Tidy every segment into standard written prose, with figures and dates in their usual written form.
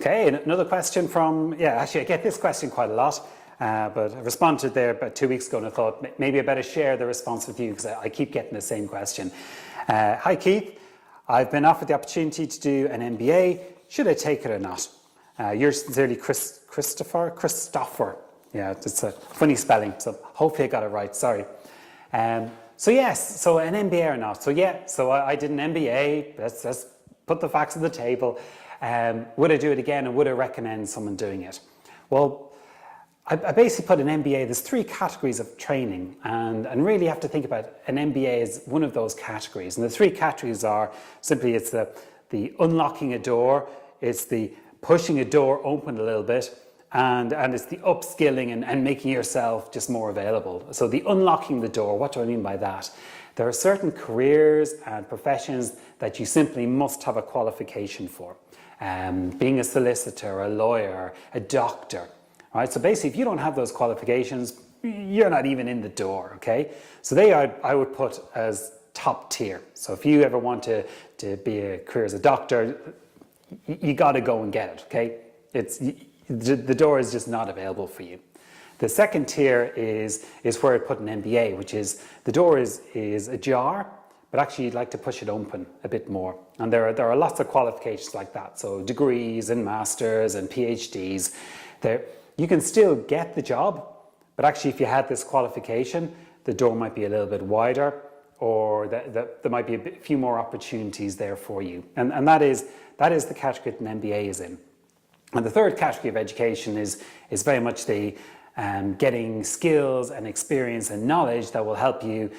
Okay, and another question from, actually I get this question quite a lot, but I responded there about 2 weeks ago and I thought maybe I better share the response with you because I keep getting the same question. Hi Keith, I've been offered the opportunity to do an MBA. Should I take it or not? Yours sincerely, Christopher. Yeah, it's a funny spelling, so hopefully I got it right, sorry. So yes, so an MBA or not? So I did an MBA, let's put the facts on the table. Would I do it again and would I recommend someone doing it? Well, I basically put an MBA, there's 3 categories of training and really you have to think about an MBA as one of those categories. And the 3 categories are simply it's the unlocking a door, it's the pushing a door open a little bit, and it's the upskilling and making yourself just more available. So the unlocking the door, what do I mean by that? There are certain careers and professions that you simply must have a qualification for. Being a solicitor, a lawyer, a doctor, right? So basically if you don't have those qualifications, you're not even in the door, okay? So I would put as top tier. So if you ever want to be a career as a doctor, you got to go and get it, okay? The door is just not available for you. The second tier is where I put an MBA, which is the door is ajar, but actually you'd like to push it open a bit more. And there are lots of qualifications like that. So degrees and masters and PhDs. You can still get the job, but actually if you had this qualification, the door might be a little bit wider, or there might be a few more opportunities there for you. And that is the category that an MBA is in. And the third category of education is very much the getting skills and experience and knowledge that will help you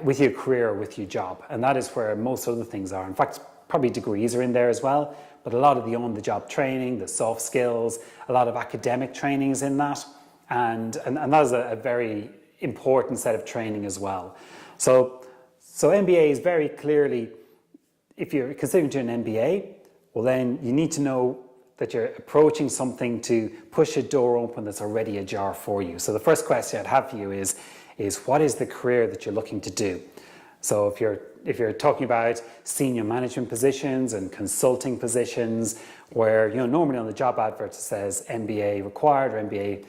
with your career or with your job. And that is where most other things are. In fact, probably degrees are in there as well, but a lot of the on-the-job training, the soft skills, a lot of academic training is in that. And that is a very important set of training as well. So MBA is very clearly, if you're considering doing an MBA, well then you need to know that you're approaching something to push a door open that's already ajar for you. So the first question I'd have for you is what is the career that you're looking to do? So if you're talking about senior management positions and consulting positions where normally on the job advert it says MBA required or MBA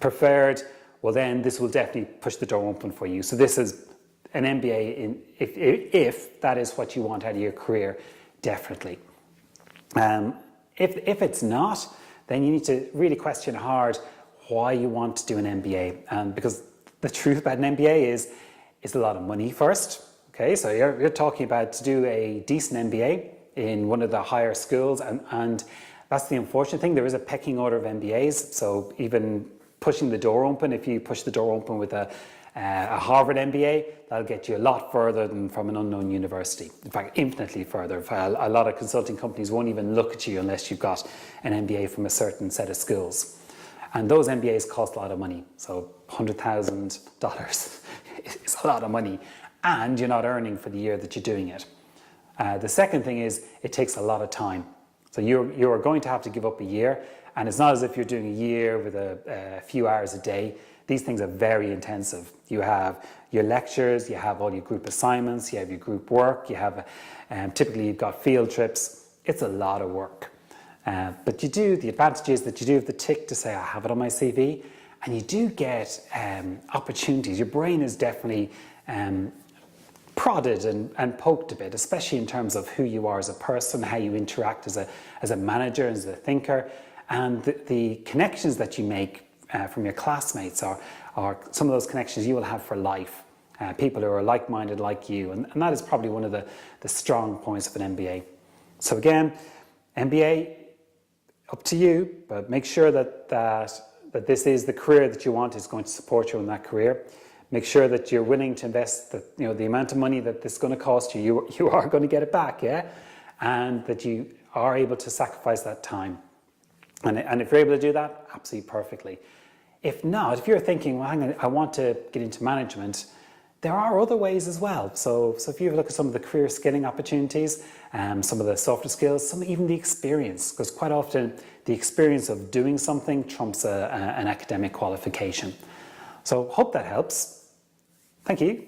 preferred, well then this will definitely push the door open for you. So this is an MBA if that is what you want out of your career, definitely. If it's not, then you need to really question hard why you want to do an MBA. Because the truth about an MBA is it's a lot of money first. Okay, so you're talking about to do a decent MBA in one of the higher schools, and that's the unfortunate thing. There is a pecking order of MBAs. So even pushing the door open, if you push the door open with a Harvard MBA, that'll get you a lot further than from an unknown university. In fact, infinitely further. A lot of consulting companies won't even look at you unless you've got an MBA from a certain set of schools. And those MBAs cost a lot of money. So $100,000 is a lot of money. And you're not earning for the year that you're doing it. The second thing is it takes a lot of time. So you're going to have to give up a year. And it's not as if you're doing a year with a few hours a day. These things are very intensive. You have your lectures, you have all your group assignments, you have your group work, you have, typically you've got field trips. It's a lot of work. But the advantage is that you do have the tick to say, I have it on my CV, and you do get opportunities. Your brain is definitely prodded and poked a bit, especially in terms of who you are as a person, how you interact as a manager, as a thinker, and the connections that you make from your classmates are some of those connections you will have for life. People who are like-minded like you, and that is probably one of the strong points of an MBA. So again, MBA, up to you, but make sure that this is the career that you want, is going to support you in that career. Make sure that you're willing to invest the amount of money that this is going to cost you. You are going to get it back, yeah, and that you are able to sacrifice that time. And if you're able to do that, absolutely perfectly. If not, if you're thinking, well, hang on, I want to get into management, there are other ways as well. So if you look at some of the career skilling opportunities, some of the softer skills, even the experience, because quite often the experience of doing something trumps an academic qualification. So hope that helps. Thank you.